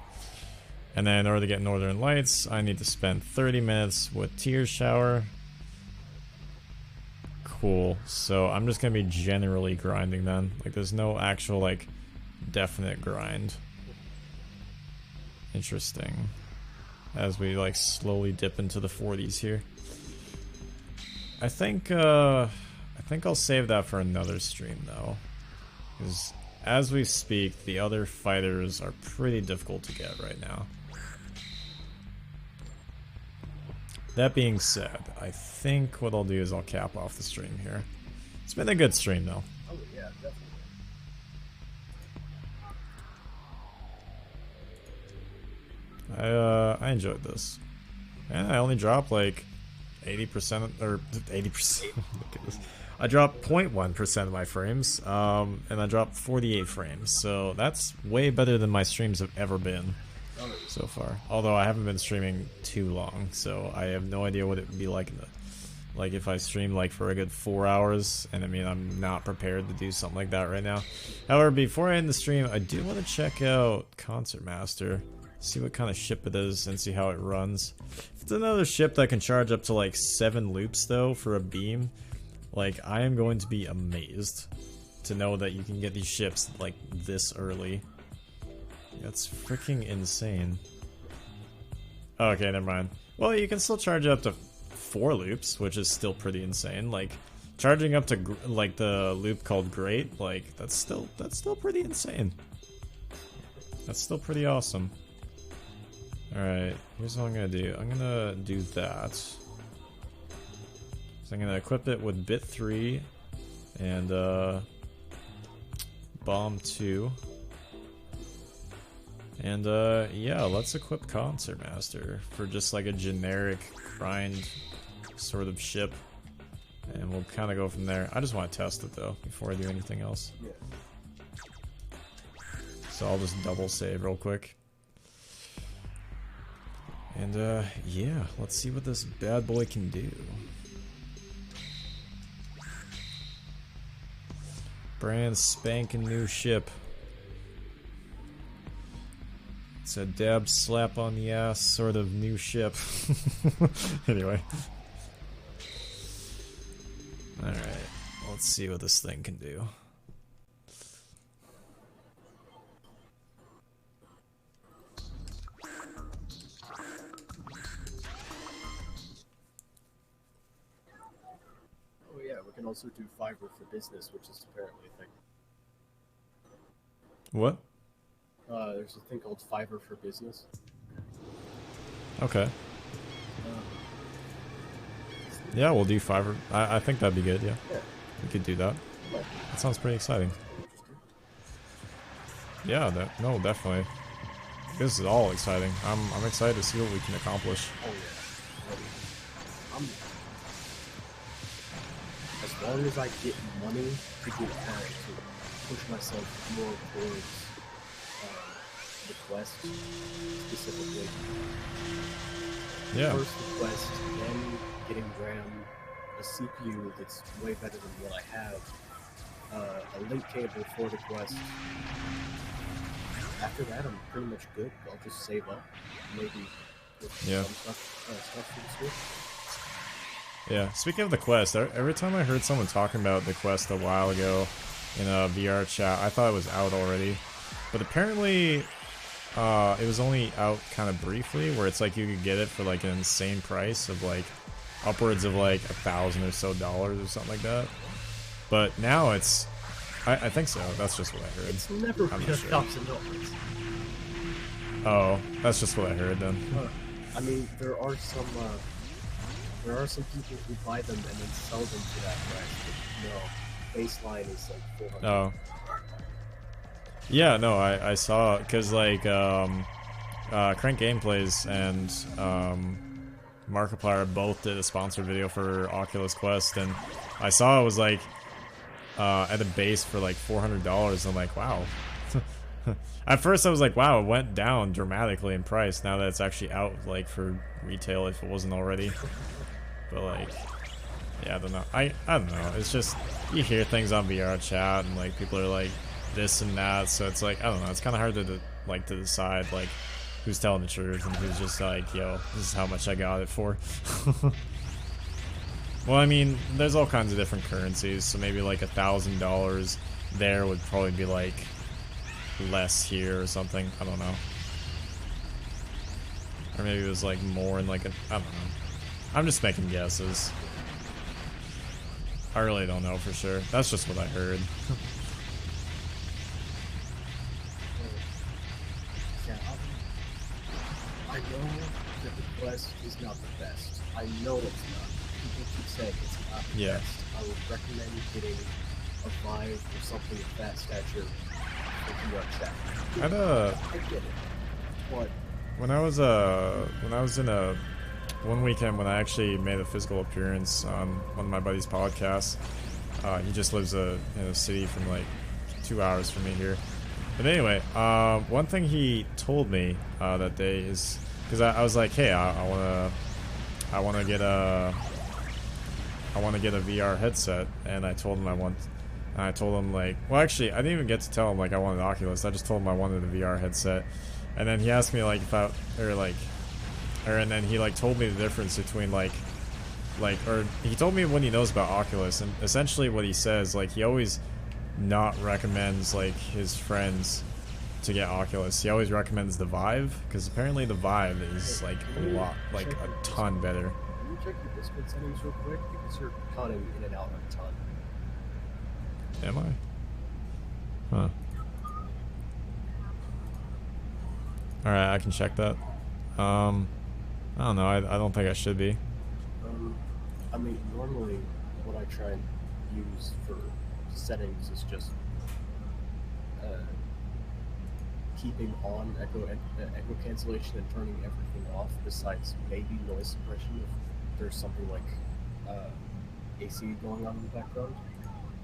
A: And then in order to get Northern Lights, I need to spend 30 minutes with Tears Shower. Cool. So I'm just gonna be generally grinding then. Like there's no actual like definite grind. Interesting. As we like slowly dip into the 40s here. I think I'll save that for another stream though. Because as we speak, the other fighters are pretty difficult to get right now. That being said, I think what I'll do is I'll cap off the stream here. It's been a good stream though.
B: Oh yeah, definitely.
A: I enjoyed this. And I only dropped like 80% or 80%. I dropped 0.1% of my frames, and I dropped 48 frames. So that's way better than my streams have ever been so far. Although I haven't been streaming too long, so I have no idea what it would be like like if I stream like for a good 4 hours, and I mean I'm not prepared to do something like that right now. However, before I end the stream, I do want to check out Concert Master, see what kind of ship it is and see how it runs. If it's another ship that can charge up to like 7 loops though for a beam, like I am going to be amazed to know that you can get these ships like this early. That's freaking insane. Okay, never mind. Well, you can still charge up to 4 loops, which is still pretty insane. Like charging up to like the loop called Great, like that's still pretty insane. That's still pretty awesome. All right, here's what I'm gonna do. I'm gonna do that. So I'm gonna equip it with bit 3 and bomb 2. And yeah, let's equip Concert Master for just like a generic grind sort of ship, and we'll kind of go from there. I just want to test it though before I do anything else.
B: Yeah.
A: So I'll just double save real quick. And yeah, let's see what this bad boy can do. Brand spanking new ship. It's a dab slap on the ass sort of new ship. Anyway. Alright, let's see what this thing can do.
B: we can also do Fiverr for business, which is apparently a thing.
A: What?
B: There's a thing called Fiverr for business.
A: Okay. Yeah, we'll do Fiverr. I think that'd be good, yeah. We could do that. That sounds pretty exciting. Yeah, no, definitely. This is all exciting. I'm excited to see what we can accomplish.
B: Oh yeah. As long as I get money to get to push myself more towards the quest specifically.
A: Yeah.
B: First the quest, then getting RAM, a CPU that's way better than what I have, a link cable for the quest. After that, I'm pretty much good. I'll just save up, maybe with some stuff for this week.
A: Yeah. Speaking of the quest, every time I heard someone talking about the quest a while ago in a VR chat, I thought it was out already, but apparently it was only out kind of briefly, where it's like you could get it for like an insane price of like upwards of like $1,000 or so or something like that. But now it's, I think so. That's just what I heard.
B: It's never been $1,000.
A: Oh, that's just what I heard then.
B: I mean, there are some people who buy them and then sell them for that price. But no, baseline is like 400.
A: Oh. Yeah, no, I saw, because like Crank Gameplays and Markiplier both did a sponsored video for Oculus Quest, and I saw it was like at the base for like $400. I'm like, wow. At first I was like, wow, it went down dramatically in price now that it's actually out like for retail if it wasn't already. But like, yeah, I don't know. I don't know. It's just, you hear things on VR chat and like people are like this and that, so it's like, I don't know. It's kind of hard to decide like who's telling the truth and who's just like, yo, this is how much I got it for. Well, I mean, there's all kinds of different currencies, so maybe like $1,000 there would probably be like less here or something. I don't know. Or maybe it was like more in like I don't know. I'm just making guesses. I really don't know for sure. That's just what I heard.
B: Yeah, I know that the quest is not the best. I know it's not. People keep saying it's not the best. I would recommend getting a Vive or something of that stature if you are chat. I get it. But
A: when I was in a one weekend when I actually made a physical appearance on one of my buddy's podcasts, he just lives in a city from like 2 hours from me here. But anyway, one thing he told me that day is, because I was like, hey, I want to get a VR headset, and I told him like, well, actually I didn't even get to tell him like I wanted an Oculus. I just told him I wanted a VR headset, and then he asked me like and then he like told me the difference between or he told me what he knows about Oculus, and essentially what he says, like, he always not recommends like his friends to get Oculus. He always recommends the Vive, because apparently the Vive is like a ton better.
B: Can you check your Discord settings real quick, because you're cutting in and out a ton.
A: Am I? Huh. Alright, I can check that. I don't know, I don't think I should be.
B: I mean, normally what I try and use for settings is just keeping on echo cancellation and turning everything off, besides maybe noise suppression if there's something like AC going on in the background.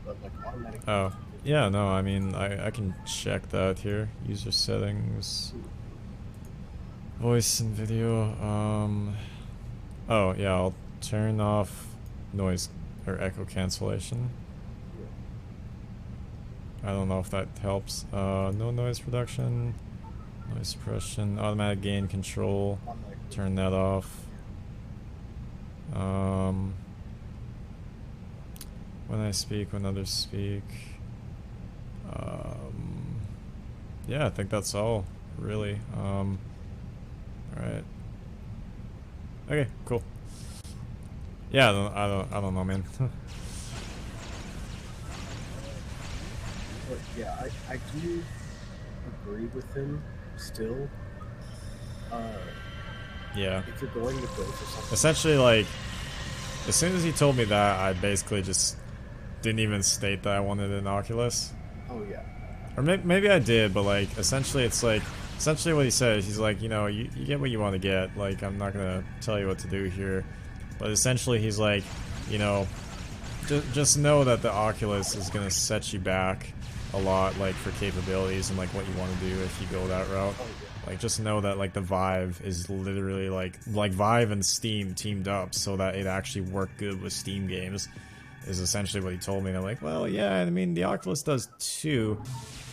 B: But like automatic.
A: Oh, yeah, no, I mean, I can check that here. User settings. Voice and video. Oh, yeah, I'll turn off noise or echo cancellation. I don't know if that helps. No noise reduction, noise suppression, automatic gain control. Turn that off. When I speak, when others speak. Yeah, I think that's all, really. Alright. Okay, cool. Yeah, I don't know, man.
B: But yeah, I do agree with him still.
A: Yeah.
B: If you're going to go for something,
A: Essentially, like, as soon as he told me that, I basically just didn't even state that I wanted an Oculus.
B: oh yeah,
A: Or maybe I did, but like, essentially it's like, essentially what he says, he's like, you know, you get what you want to get. Like, I'm not gonna tell you what to do here. But essentially he's like, you know, just know that the Oculus is gonna set you back a lot, like, for capabilities and like what you want to do if you go that route.
B: oh yeah.
A: Like, just know that like the Vive is literally like Vive and Steam teamed up so that it actually worked good with Steam games. Is essentially what he told me. And I'm like, well, yeah, I mean, the Oculus does too.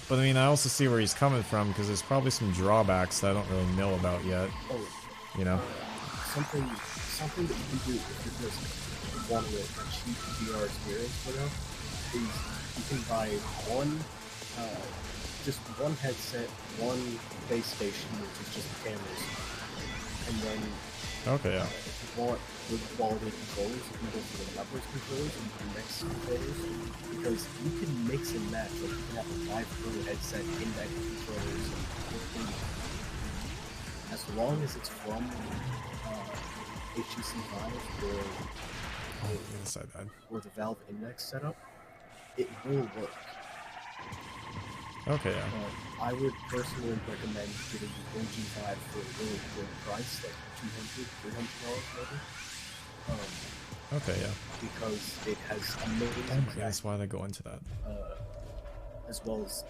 A: But I mean, I also see where he's coming from because there's probably some drawbacks that I don't really know about yet.
B: Oh,
A: You know?
B: something that you can do if you just want a cheap VR experience for them is you can buy just one headset, one base station, which is just cameras, and then
A: Okay, yeah.
B: if you want good quality controllers, you can go for the leverage controllers and you can mix controllers, because you can mix and match. Like, you can have a Vive Pro headset, index controllers, as long as it's from HTC Vive
A: Oh, yes, I died.
B: or the Valve Index setup, it will work.
A: Okay, yeah.
B: I would personally recommend getting the OG Vive for a really good price, like $200, $300 maybe.
A: Okay, yeah.
B: Because it has amazing
A: Oh my goodness, why did I go into that?
B: as well as,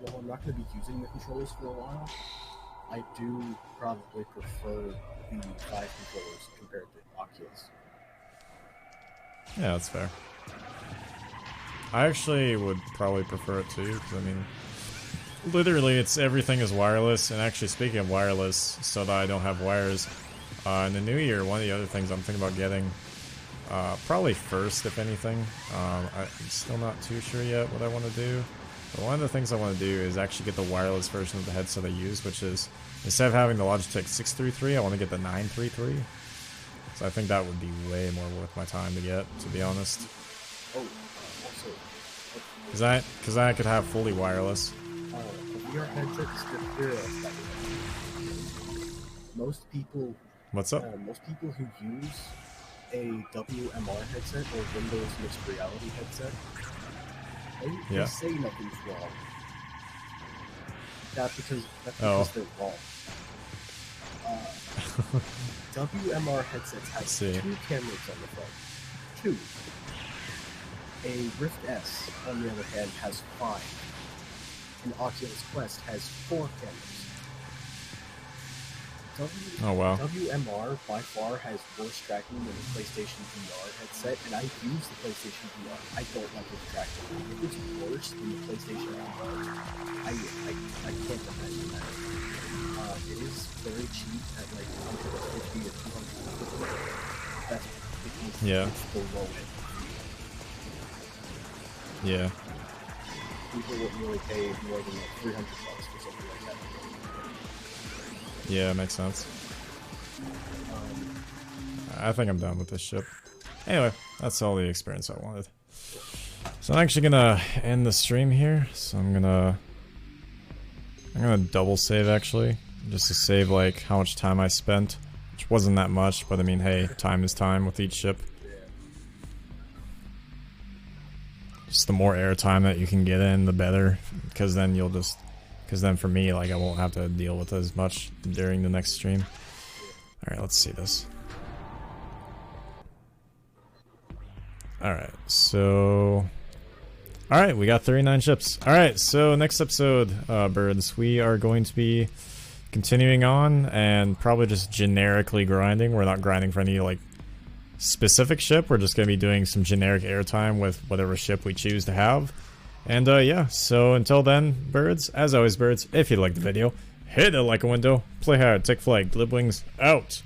B: well, I'm not going to be using the controllers for a while. I do probably prefer the Vive controllers compared to Oculus.
A: Yeah, that's fair. I actually would probably prefer it too, because I mean, literally, everything is wireless. And actually, speaking of wireless, so that I don't have wires, in the new year, one of the other things I'm thinking about getting, probably first, if anything. I'm still not too sure yet what I want to do. But one of the things I want to do is actually get the wireless version of the headset I use, which is, instead of having the Logitech 633, I want to get the 933. So I think that would be way more worth my time to get, to be honest.
B: Oh, also,
A: Because I could have fully wireless.
B: the VR headsets, most people
A: What's up?
B: most people who use a WMR headset or Windows Mixed Reality headset, they say nothing's wrong. That's because they're wrong. WMR headsets have two cameras on the front. Two. A Rift S, on the other hand, has 5. An Oculus Quest has 4 cameras.
A: Oh wow.
B: WMR by far has worse tracking than the PlayStation VR headset, and I use the PlayStation VR. I don't like the tracking. If it's worse than the PlayStation VR, I can't imagine that. It is very cheap at like $150 or $250. That's because it's below it.
A: Yeah.
B: People wouldn't really pay more than like $300 for something like that.
A: Yeah, makes sense. I think I'm done with this ship. Anyway, that's all the experience I wanted. So I'm actually gonna end the stream here. So I'm gonna double save actually, just to save like how much time I spent, which wasn't that much, but I mean, hey, time is time with each ship. Just the more airtime that you can get in, the better, because then you'll just, because then for me, like, I won't have to deal with it as much during the next stream. Alright, let's see this. Alright, so... Alright, we got 39 ships. Alright, so next episode, birds, we are going to be continuing on and probably just generically grinding. We're not grinding for any, like, specific ship. We're just going to be doing some generic airtime with whatever ship we choose to have. And yeah, so until then, birds, as always, birds, if you liked the video, hit the like window, play hard, take flight, GlibWings out.